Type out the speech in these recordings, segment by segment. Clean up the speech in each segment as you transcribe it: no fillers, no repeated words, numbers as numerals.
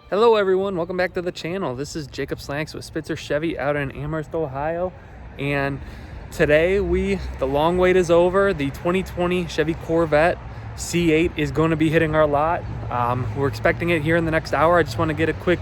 Hello everyone, welcome back to the channel. This is Jacob Slanks with Spitzer Chevy out in Amherst, Ohio. And today the long wait is over. The 2020 Chevy Corvette C8 is going to be hitting our lot. We're expecting it here in the next hour. I just want to get a quick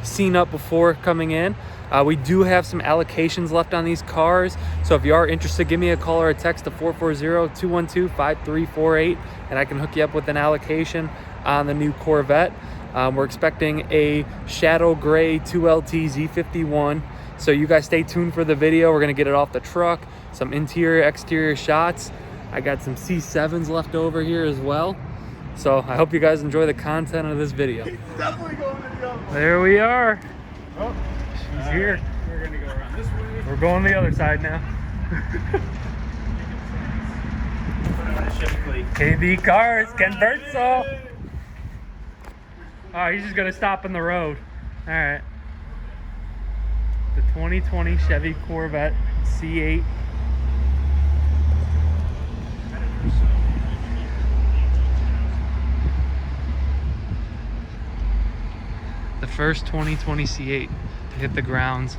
scene up before coming in. We do have some allocations left on these cars. So if you are interested, give me a call or a text to 440-212-5348 and I can hook you up with an allocation on the new Corvette. We're expecting a shadow gray 2LT Z51. So you guys stay tuned for the video. We're gonna get it off the truck, some interior, exterior shots. I got some C7s left over here as well. So I hope you guys enjoy the content of this video. Definitely going to the other one. There we are. Oh, she's here. Right. We're gonna go around this way. We're going the other side now. KB Cars, Ken Bertzel. Oh, he's just gonna stop in the road. All right. The 2020 Chevy Corvette C8. The first 2020 C8 to hit the grounds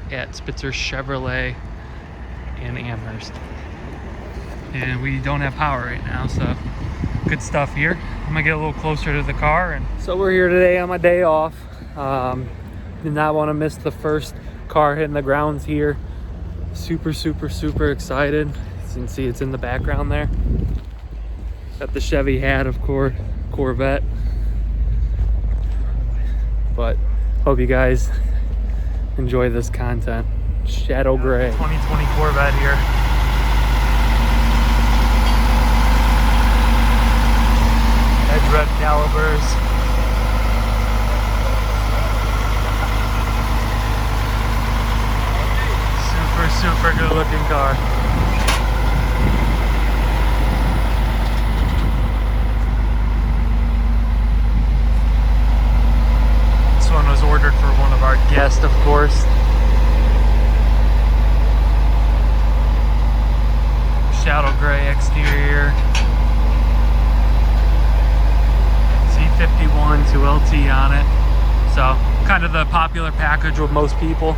at Spitzer Chevrolet in Amherst. And we don't have power right now, so good stuff here. I'm gonna get a little closer to the car. And so we're here today on my day off. Did not want to miss the first car hitting the grounds here. Super excited. As you can see, it's in the background there. Got the Chevy hat, of course, Corvette. But hope you guys enjoy this content. Shadow gray 2020 Corvette here. Edge red calipers. Super good looking car. This one was ordered for one of our guests, of course. Shadow gray exterior. Z51 2LT on it. So kind of the popular package with most people.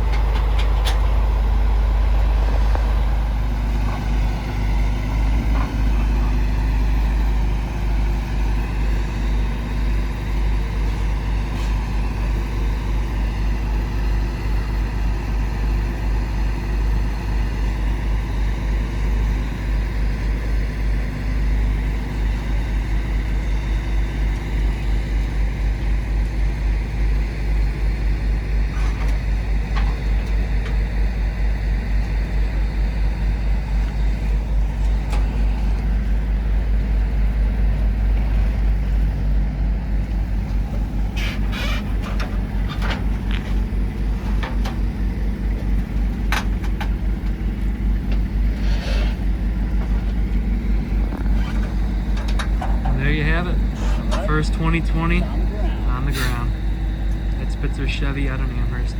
There you have it. First 2020 on the ground at Spitzer Chevy out in Amherst.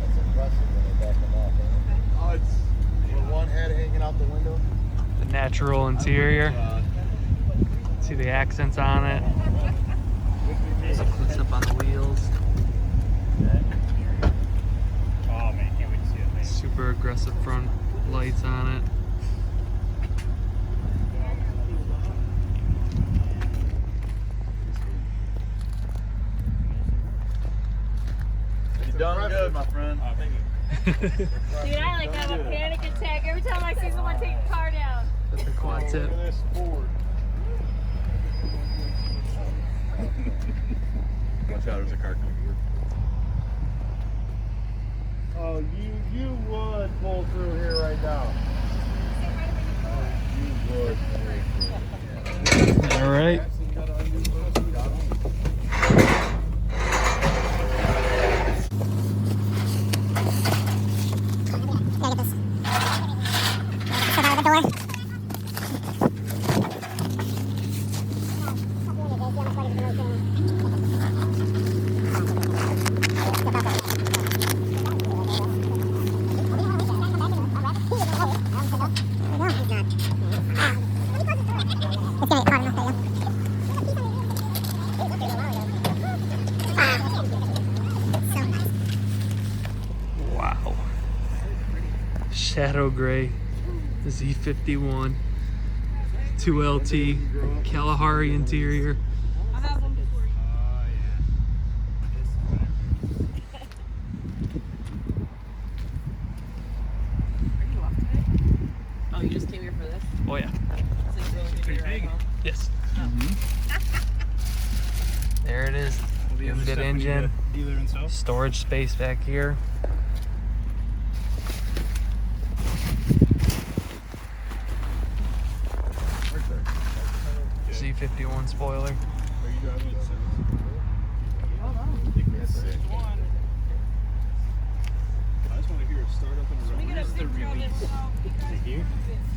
That's impressive when they back them off. Oh, it's with one head hanging out the window. The natural interior. See the accents on it. Some clicks up on the wheels. Oh man, can't wait to see it. Super aggressive front lights on it. You done good, my friend. Thank you. Dude, I like have a panic attack every time I see someone take a car down. That's the quad tip. Look at this Ford. Watch out, there's a car coming. Oh, you would pull through here right now. Oh, you would. All right. Shadow Gray, Z51, 2LT, Kalahari interior. I'll have one before you. Are you off today? Oh, you just came here for this? Oh yeah. So you really need to be right home? Yes. There it is. Good engine. Storage space back here. Z51 spoiler.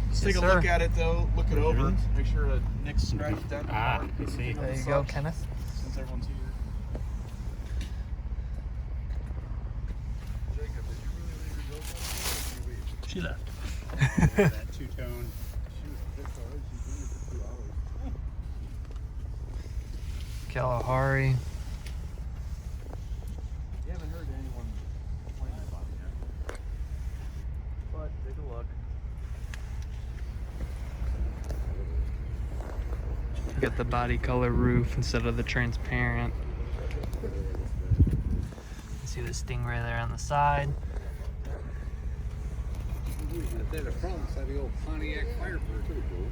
Let's take a look at it though, look it over, make sure the Nick's striped down. I see. There you go, Kenneth. Since everyone's here. Jacob, did you really leave your girlfriend or did you leave? She left. That two-tone. Kalahari. You haven't heard anyone complain about it yet. But take a look. Got the body color roof instead of the transparent. See the Stingray there on the side. At the front side, the old Pontiac Firebird. Pretty cool.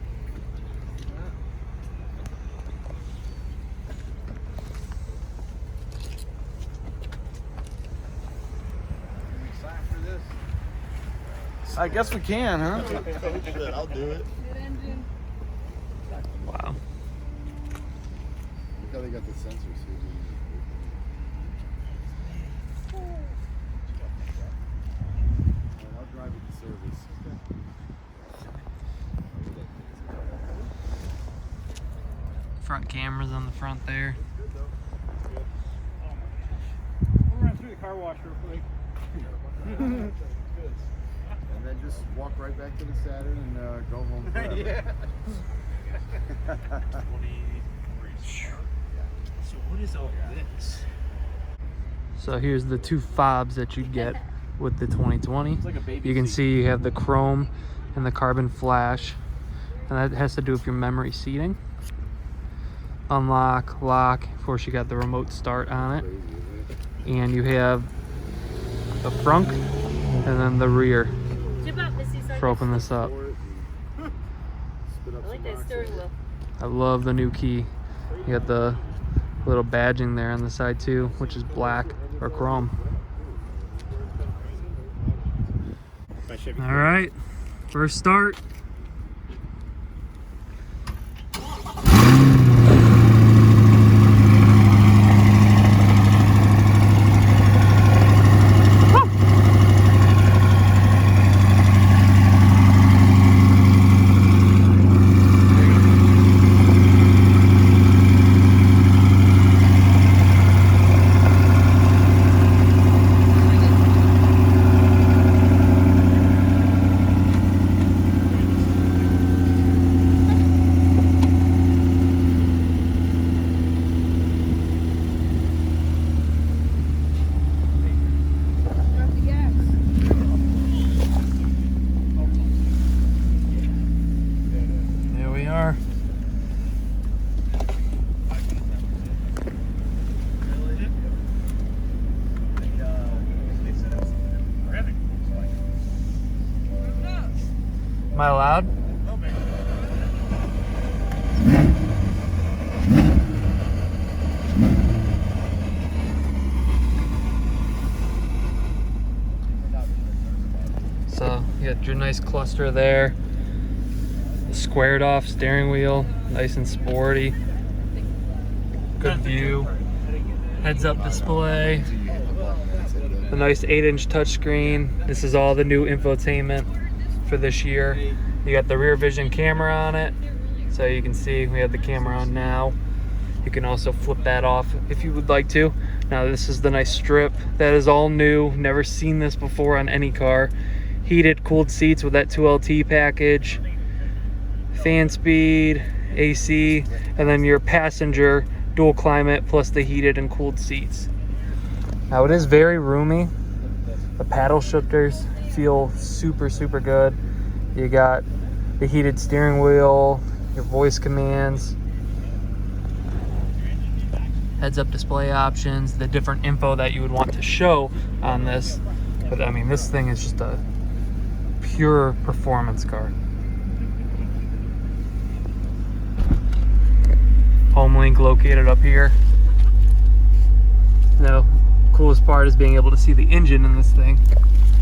I guess we can, huh? I'll do it. Good engine. Wow. Look how they got the sensors here. I'll drive it to service. Front cameras on the front there. We'll run through the car wash real quick. And then just walk right back to the Saturn and go home forever. Yeah. So what is all this? So here's the two fobs that you get with the 2020. It's like a baby You can seat. see you have the chrome and the carbon flash, and that has to do with your memory seating. Unlock, lock, of course you got the remote start on it, and you have the front and then the rear Tip up, Missy. So for opening this up. I like that steering wheel. I love the new key. You got the little badging there on the side too, which is black or chrome. All right, first start. There we are. Am I allowed? So you got your nice cluster there. The squared off steering wheel, nice and sporty. Good view. Heads up display. The nice 8-inch touchscreen. This is all the new infotainment for this year. You got the rear vision camera on it, so you can see we have the camera on now. You can also flip that off if you would like to. Now this is the nice strip. That is all new. Never seen this before on any car. Heated, cooled seats with that 2LT package. Fan speed, AC, and then your passenger dual climate plus the heated and cooled seats. Now it is very roomy. The paddle shifters feel super, super good. You got the heated steering wheel, your voice commands, heads-up display options, the different info that you would want to show on this. But I mean, this thing is just a pure performance car. Home link located up here. The coolest part is being able to see the engine in this thing.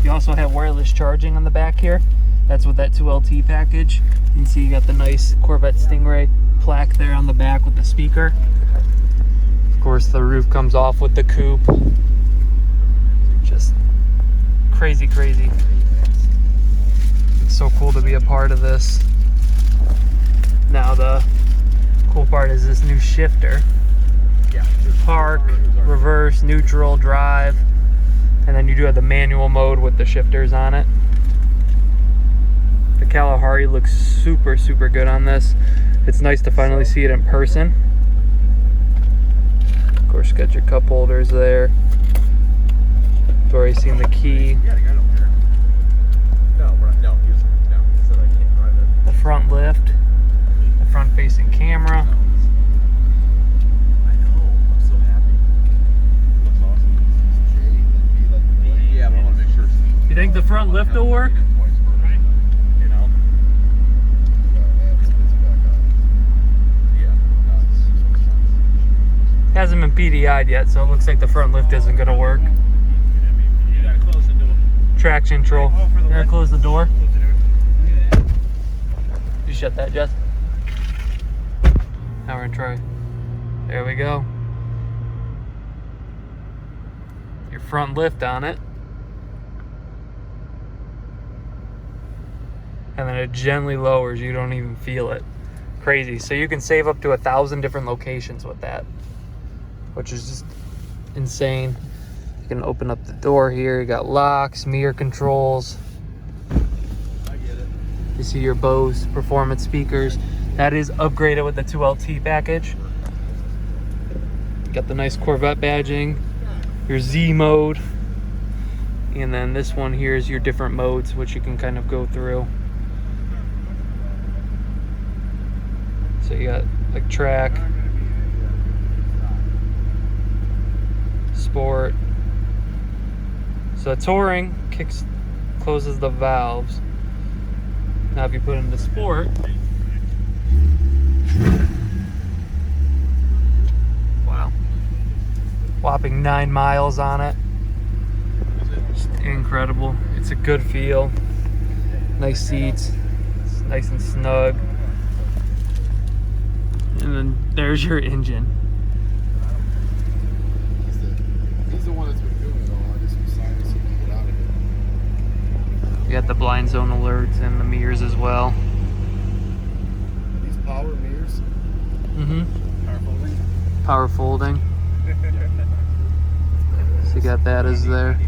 You also have wireless charging on the back here. That's with that 2LT package. You can see you got the nice Corvette Stingray plaque there on the back with the speaker. Of course, the roof comes off with the coupe. Just crazy, crazy. It's so cool to be a part of this. Now the cool part is this new shifter. Yeah. Park, reverse, neutral, drive, and then you do have the manual mode with the shifters on it. The Kalahari looks super, super good on this. It's nice to finally see it in person. Of course, you got your cup holders there. You've already seen the key. Yeah, the guy don't care. No, we're not. No, he said I can't drive it. The front lift, the front-facing camera. I know. I'm so happy. Looks awesome. Yeah, but I want to make sure. You think the front lift will work? You know? Yeah. Hasn't been PDI'd yet, so it looks like the front lift isn't going to work. You gotta close the door. Traction control. You gotta close the door. You shut that, Jess. Now we're gonna try. There we go. Your front lift on it. And then it gently lowers, you don't even feel it. Crazy. So you can save up to 1,000 different locations with that, which is just insane. You can open up the door here. You got locks, mirror controls. I get it. You see your Bose performance speakers. That is upgraded with the 2LT package. You got the nice Corvette badging, your Z mode, and then this one here is your different modes, which you can kind of go through. So you got like track, sport. So touring closes the valves. Now if you put into sport, wow, whopping 9 miles on it. Just incredible. It's a good feel. Nice seats. It's nice and snug. And then there's your engine. He's the one that's been doing it all. I just decided to get out of it. You got the blind zone alerts and the mirrors as well. These power mirrors. Mm-hmm. Power folding. Power folding. So you got that as there.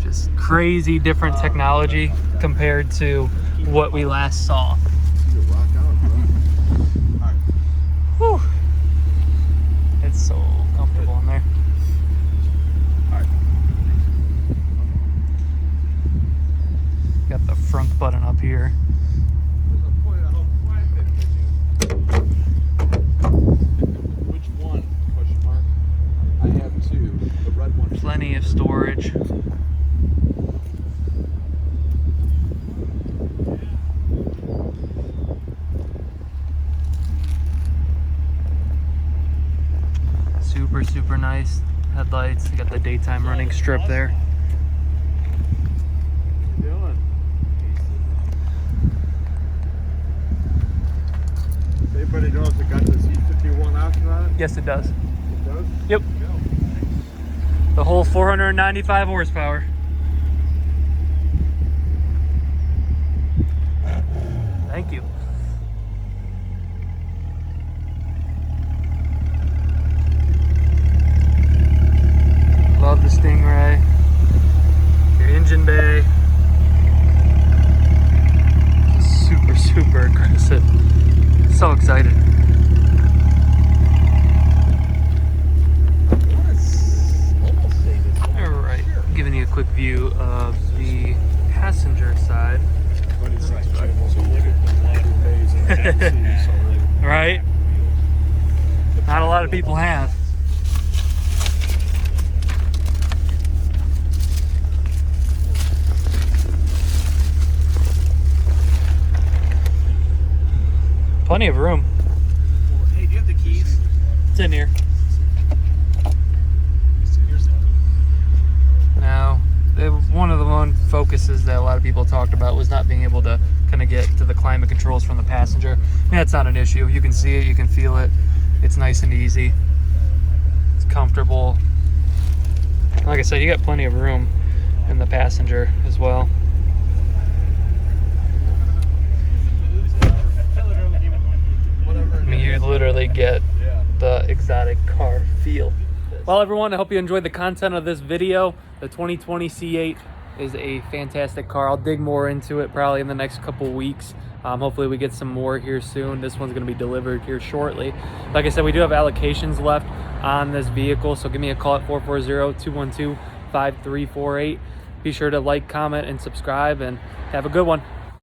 Just crazy different technology compared to what we last saw. You rock out, bro. Whew. It's so comfortable in there. Got the front button up here. Which one? Question mark. I have two. The red one. Plenty of storage. Super, super nice headlights. You got the daytime running strip there. What you doing? Does anybody know if it got the C51 option on it? Yes, it does. It does? Yep. The whole 495 horsepower. Thank you. Love the Stingray. Your engine bay. Just super, super aggressive. So excited. Alright, giving you a quick quick view of the passenger side. Right? Not a lot of people have. Plenty of room. Hey, do you have the keys? It's in here. Now, one of the focuses that a lot of people talked about was not being able to kind of get to the climate controls from the passenger. I mean, that's not an issue. You can see it, you can feel it. It's nice and easy. It's comfortable. Like I said, you got plenty of room in the passenger as well. I mean, you literally get the exotic car feel. Well, everyone, I hope you enjoyed the content of this video. The 2020 C8 is a fantastic car. I'll dig more into it probably in the next couple weeks. Hopefully we get some more here soon. This one's going to be delivered here shortly. Like I said, we do have allocations left on this vehicle, so give me a call at 440-212-5348. Be sure to like, comment, and subscribe, and have a good one.